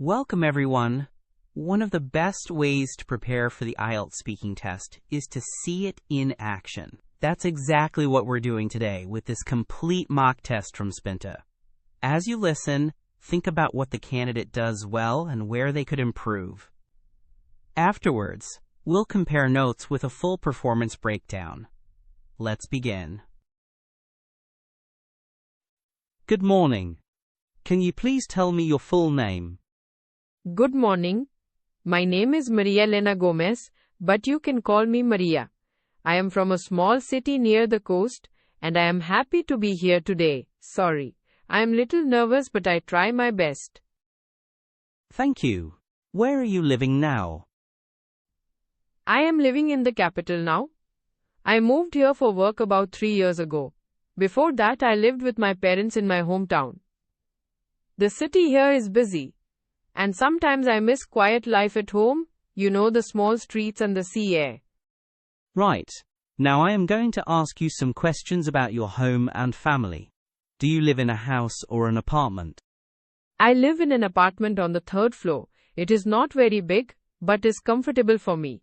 Welcome everyone. One of the best ways to prepare for the IELTS speaking test is to see it in action. That's exactly what we're doing today with this complete mock test from Spinta. As you listen, think about what the candidate does well and where they could improve. Afterwards, we'll compare notes with a full performance breakdown. Let's begin. Good morning. Can you please tell me your full name? Good morning. My name is Maria Elena Gomez, but you can call me Maria. I am from a small city near the coast, and I am happy to be here today. Sorry, I am little nervous, but I try my best. Thank you. Where are you living now? I am living in the capital now. I moved here for work about 3 years ago. Before that, I lived with my parents in my hometown. The city here is busy, and sometimes I miss quiet life at home, the small streets and the sea air. Right. Now I am going to ask you some questions about your home and family. Do you live in a house or an apartment? I live in an apartment on the 3rd floor. It is not very big, but is comfortable for me.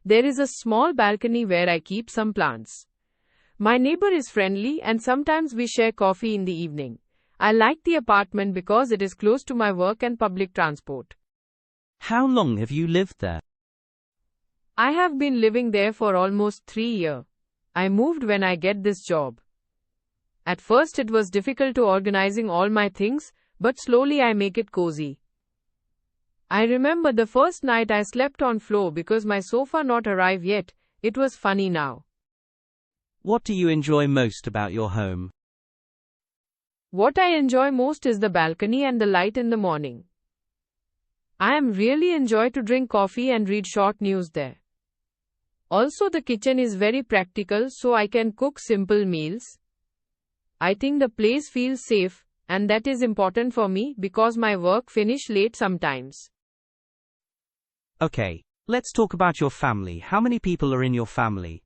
There is a small balcony where I keep some plants. My neighbor is friendly and sometimes we share coffee in the evening. I like the apartment because it is close to my work and public transport. How long have you lived there? I have been living there for almost 3 years. I moved when I get this job. At first it was difficult to organizing all my things, but slowly I make it cozy. I remember the first night I slept on floor because my sofa not arrived yet. It was funny now. What do you enjoy most about your home? What I enjoy most is the balcony and the light in the morning. I am really enjoy to drink coffee and read short news there. Also the kitchen is very practical so I can cook simple meals. I think the place feels safe and that is important for me because my work finish late sometimes. Okay, let's talk about your family. How many people are in your family?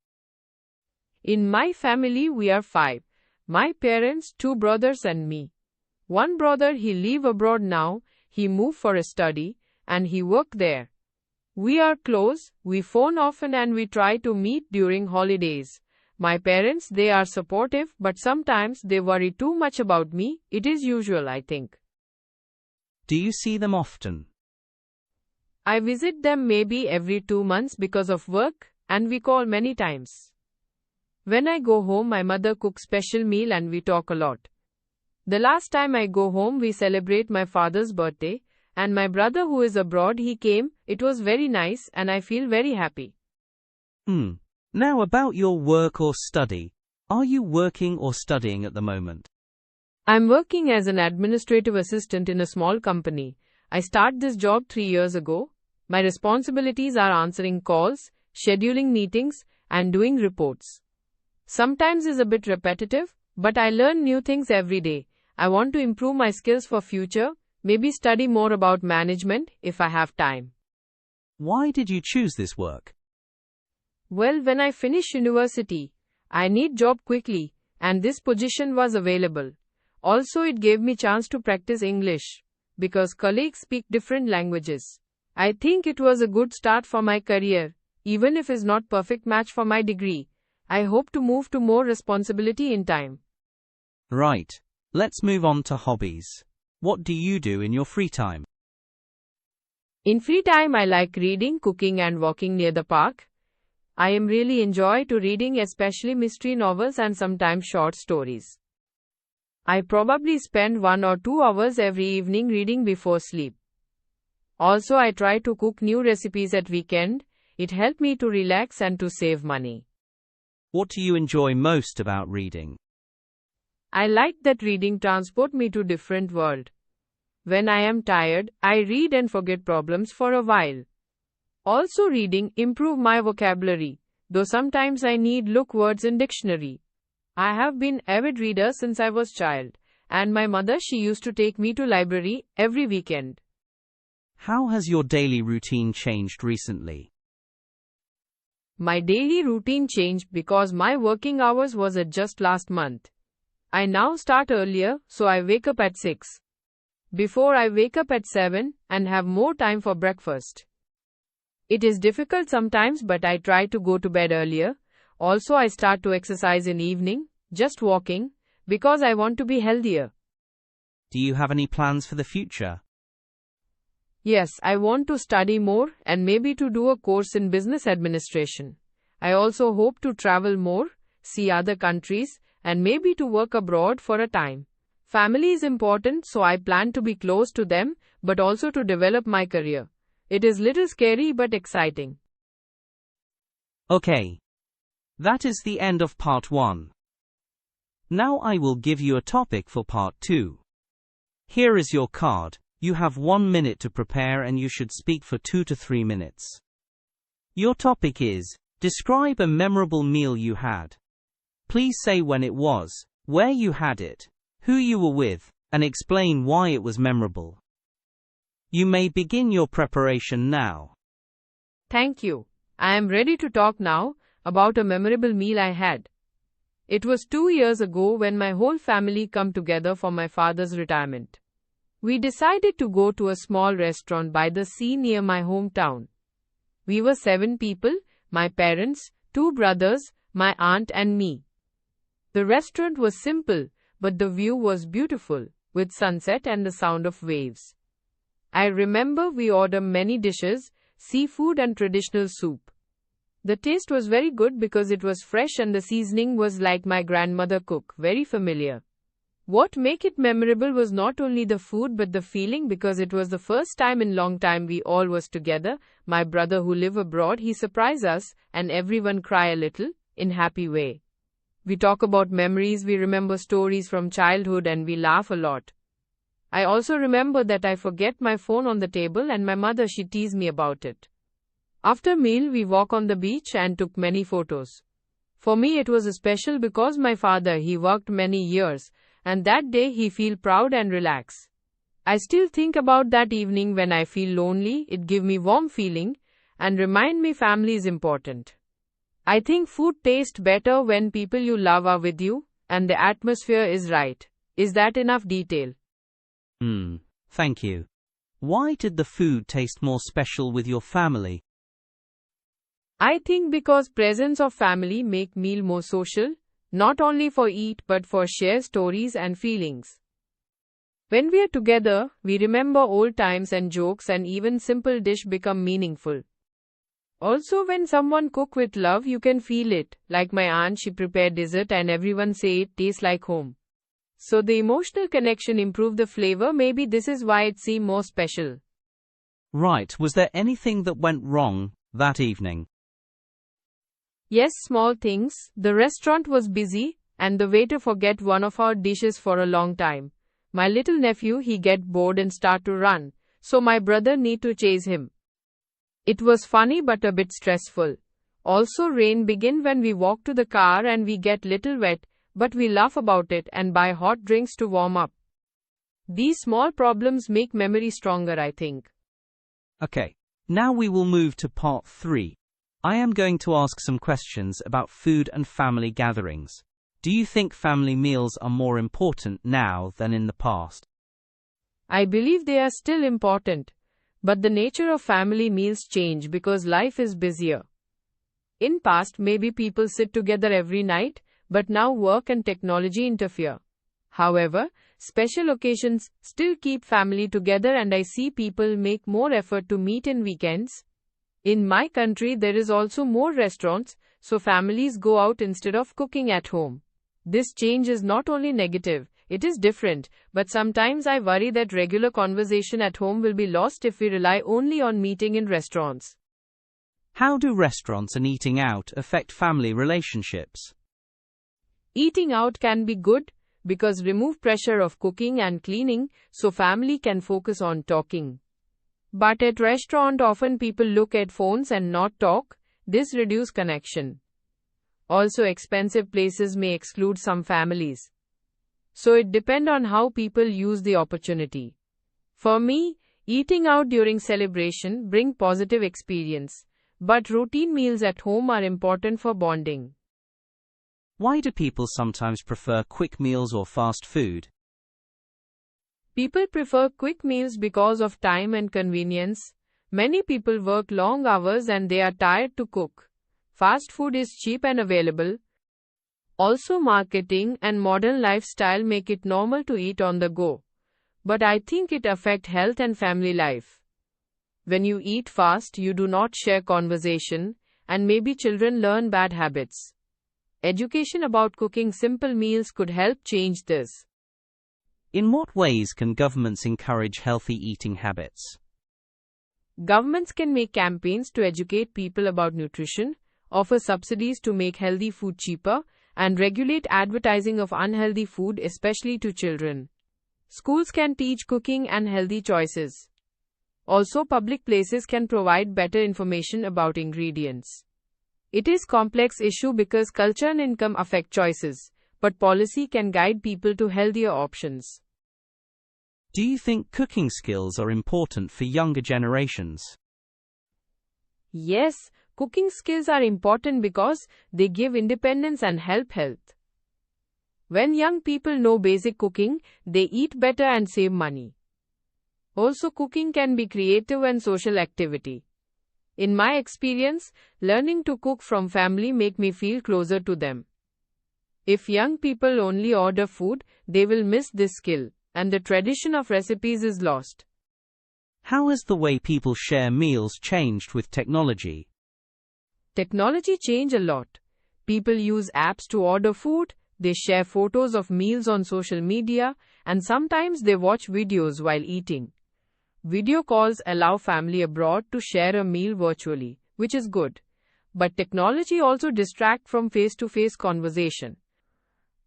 In my family we are 5. My parents, 2 brothers and me. One brother he live abroad now, he moved for a study, and he work there. We are close, we phone often and we try to meet during holidays. My parents they are supportive but sometimes they worry too much about me, it is usual I think. Do you see them often? I visit them maybe every 2 months because of work, and we call many times. When I go home, my mother cooks special meal and we talk a lot. The last time I go home, we celebrate my father's birthday, and my brother who is abroad, he came. It was very nice and I feel very happy. Now about your work or study. Are you working or studying at the moment? I'm working as an administrative assistant in a small company. I started this job 3 years ago. My responsibilities are answering calls, scheduling meetings, and doing reports. Sometimes is a bit repetitive, but I learn new things every day. I want to improve my skills for future, maybe study more about management if I have time. Why did you choose this work? Well, when I finish university, I need job quickly, and this position was available. Also, it gave me chance to practice English, because colleagues speak different languages. I think it was a good start for my career, even if it's not perfect match for my degree. I hope to move to more responsibility in time. Right. Let's move on to hobbies. What do you do in your free time? In free time, I like reading, cooking and walking near the park. I am really enjoy to reading, especially mystery novels and sometimes short stories. I probably spend 1 or 2 hours every evening reading before sleep. Also, I try to cook new recipes at weekend. It helps me to relax and to save money. What do you enjoy most about reading? I like that reading transport me to different world. When I am tired, I read and forget problems for a while. Also reading improve my vocabulary, though sometimes I need look words in dictionary. I have been avid reader since I was child, and my mother she used to take me to library every weekend. How has your daily routine changed recently? My daily routine changed because my working hours was adjusted last month. I now start earlier, so I wake up at 6. before I wake up at 7 and have more time for breakfast. It is difficult sometimes, but I try to go to bed earlier. Also, I start to exercise in evening, just walking, because I want to be healthier. Do you have any plans for the future? Yes, I want to study more and maybe to do a course in business administration. I also hope to travel more, see other countries, and maybe to work abroad for a time. Family is important, so I plan to be close to them, but also to develop my career. It is little scary but exciting. Okay. That is the end of part 1. Now I will give you a topic for part 2. Here is your card. You have 1 minute to prepare and you should speak for 2 to 3 minutes. Your topic is, describe a memorable meal you had. Please say when it was, where you had it, who you were with, and explain why it was memorable. You may begin your preparation now. Thank you. I am ready to talk now about a memorable meal I had. It was 2 years ago when my whole family come together for my father's retirement. We decided to go to a small restaurant by the sea near my hometown. We were 7 people, my parents, 2 brothers, my aunt and me. The restaurant was simple, but the view was beautiful, with sunset and the sound of waves. I remember we ordered many dishes, seafood and traditional soup. The taste was very good because it was fresh and the seasoning was like my grandmother cook, very familiar. What made it memorable was not only the food but the feeling, because it was the first time in long time we all was together. My brother who live abroad, he surprised us and everyone cry a little, in happy way. We talk about memories, we remember stories from childhood and we laugh a lot. I also remember that I forget my phone on the table and my mother she teased me about it. After meal we walk on the beach and took many photos. For me it was special because my father he worked many years and that day he feel proud and relaxed. I still think about that evening when I feel lonely. It give me warm feeling and remind me family is important. I think food tastes better when people you love are with you and the atmosphere is right. Is that enough detail? Thank you. Why did the food taste more special with your family? I think because presence of family make meal more social, not only for eat but for share stories and feelings. When we are together, we remember old times and jokes and even simple dish become meaningful. Also when someone cook with love you can feel it, like my aunt she prepared dessert and everyone say it tastes like home. So the emotional connection improve the flavor, maybe this is why it seemed more special. Right, was there anything that went wrong that evening? Yes, small things. The restaurant was busy and the waiter forget one of our dishes for a long time. My little nephew he get bored and start to run, so my brother need to chase him. It was funny but a bit stressful. Also rain begin when we walk to the car and we get little wet, but we laugh about it and buy hot drinks to warm up. These small problems make memory stronger, I think. Okay, now we will move to part 3. I am going to ask some questions about food and family gatherings. Do you think family meals are more important now than in the past? I believe they are still important, but the nature of family meals change because life is busier. In past, maybe people sit together every night, but now work and technology interfere. However, special occasions still keep family together and I see people make more effort to meet in weekends. In my country there is also more restaurants, so families go out instead of cooking at home. This change is not only negative, it is different, but sometimes I worry that regular conversation at home will be lost if we rely only on meeting in restaurants. How do restaurants and eating out affect family relationships? Eating out can be good because remove pressure of cooking and cleaning, so family can focus on talking. But at restaurant often people look at phones and not talk. This reduce connection. Also expensive places may exclude some families. So it depends on how people use the opportunity. For me, eating out during celebration bring positive experience, but routine meals at home are important for bonding. Why do people sometimes prefer quick meals or fast food? People prefer quick meals because of time and convenience. Many people work long hours and they are tired to cook. Fast food is cheap and available. Also, marketing and modern lifestyle make it normal to eat on the go. But I think it affects health and family life. When you eat fast, you do not share conversation, and maybe children learn bad habits. Education about cooking simple meals could help change this. In what ways can governments encourage healthy eating habits? Governments can make campaigns to educate people about nutrition, offer subsidies to make healthy food cheaper, and regulate advertising of unhealthy food, especially to children. Schools can teach cooking and healthy choices. Also, public places can provide better information about ingredients. It is a complex issue because culture and income affect choices, but policy can guide people to healthier options. Do you think cooking skills are important for younger generations? Yes, cooking skills are important because they give independence and help health. When young people know basic cooking, they eat better and save money. Also, cooking can be creative and social activity. In my experience, learning to cook from family make me feel closer to them. If young people only order food, they will miss this skill, and the tradition of recipes is lost. How has the way people share meals changed with technology? Technology changed a lot. People use apps to order food, they share photos of meals on social media, and sometimes they watch videos while eating. Video calls allow family abroad to share a meal virtually, which is good. But technology also distracts from face-to-face conversation.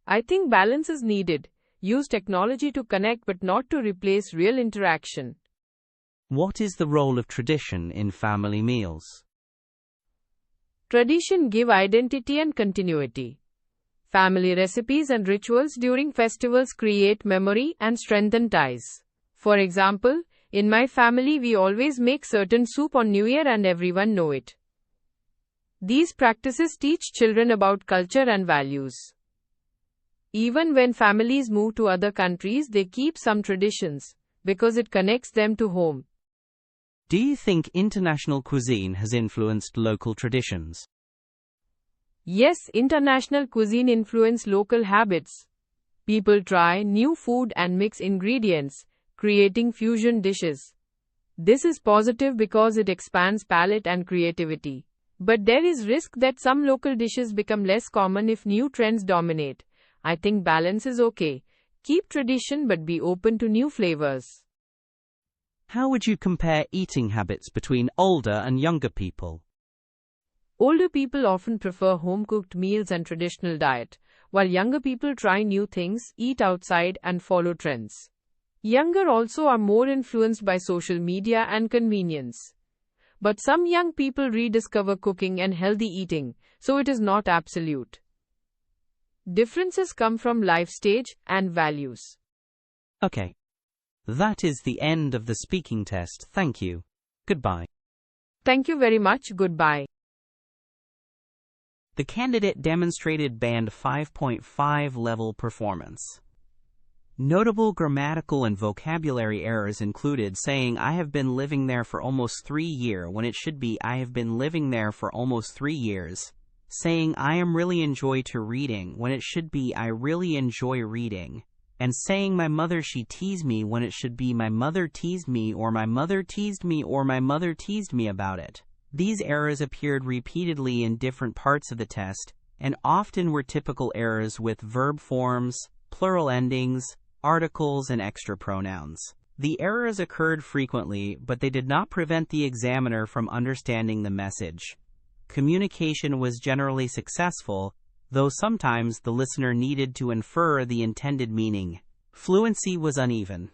I think balance is needed. Use technology to connect but not to replace real interaction. What is the role of tradition in family meals? Tradition give identity and continuity. Family recipes and rituals during festivals create memory and strengthen ties. For example, in my family we always make certain soup on New Year and everyone know it. These practices teach children about culture and values. Even when families move to other countries, they keep some traditions because it connects them to home. Do you think international cuisine has influenced local traditions? Yes, international cuisine influences local habits. People try new food and mix ingredients, creating fusion dishes. This is positive because it expands palate and creativity. But there is risk that some local dishes become less common if new trends dominate. I think balance is okay. Keep tradition but be open to new flavors. How would you compare eating habits between older and younger people? Older people often prefer home-cooked meals and traditional diet, while younger people try new things, eat outside, and follow trends. Younger also are more influenced by social media and convenience. But some young people rediscover cooking and healthy eating, so it is not absolute. Differences come from life stage and values. Okay. That is the end of the speaking test. Thank you. Goodbye. Thank you very much. Goodbye. The candidate demonstrated Band 5.5 level performance. Notable grammatical and vocabulary errors included saying I have been living there for almost 3 years when it should be I have been living there for almost 3 years. Saying I am really enjoy to reading when it should be I really enjoy reading. And saying my mother she teased me when it should be my mother teased me or my mother teased me or my mother teased me about it. These errors appeared repeatedly in different parts of the test, and often were typical errors with verb forms, plural endings, articles, and extra pronouns. The errors occurred frequently, but they did not prevent the examiner from understanding the message. Communication was generally successful, though sometimes the listener needed to infer the intended meaning. Fluency was uneven.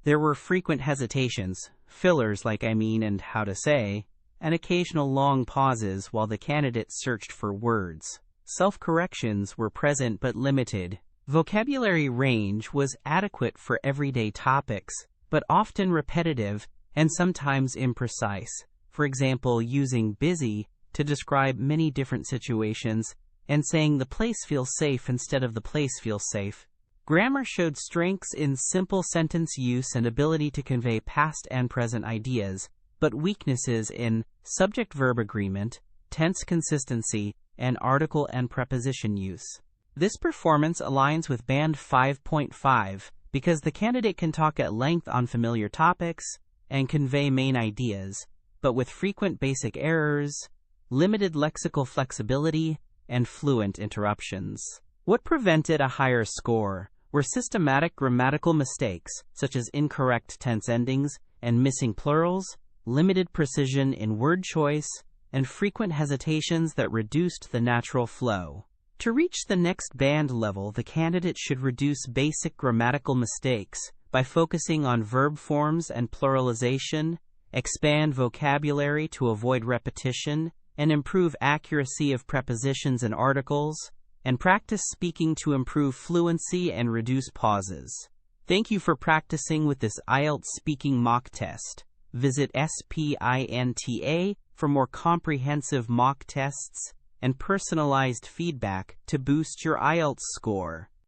There were frequent hesitations, fillers like I mean and how to say, and occasional long pauses while the candidate searched for words. Self-corrections were present but limited. Vocabulary range was adequate for everyday topics, but often repetitive and sometimes imprecise. For example, using busy to describe many different situations and saying the place feels safe instead of the place feels safe. Grammar showed strengths in simple sentence use and ability to convey past and present ideas, but weaknesses in subject-verb agreement, tense consistency, and article and preposition use. This performance aligns with Band 5.5 because the candidate can talk at length on familiar topics and convey main ideas, but with frequent basic errors, limited lexical flexibility, and fluent interruptions. What prevented a higher score were systematic grammatical mistakes, such as incorrect tense endings and missing plurals, limited precision in word choice, and frequent hesitations that reduced the natural flow. To reach the next band level, the candidate should reduce basic grammatical mistakes by focusing on verb forms and pluralization, expand vocabulary to avoid repetition, and improve accuracy of prepositions and articles, and practice speaking to improve fluency and reduce pauses. Thank you for practicing with this IELTS speaking mock test. Visit Spinta for more comprehensive mock tests and personalized feedback to boost your IELTS score.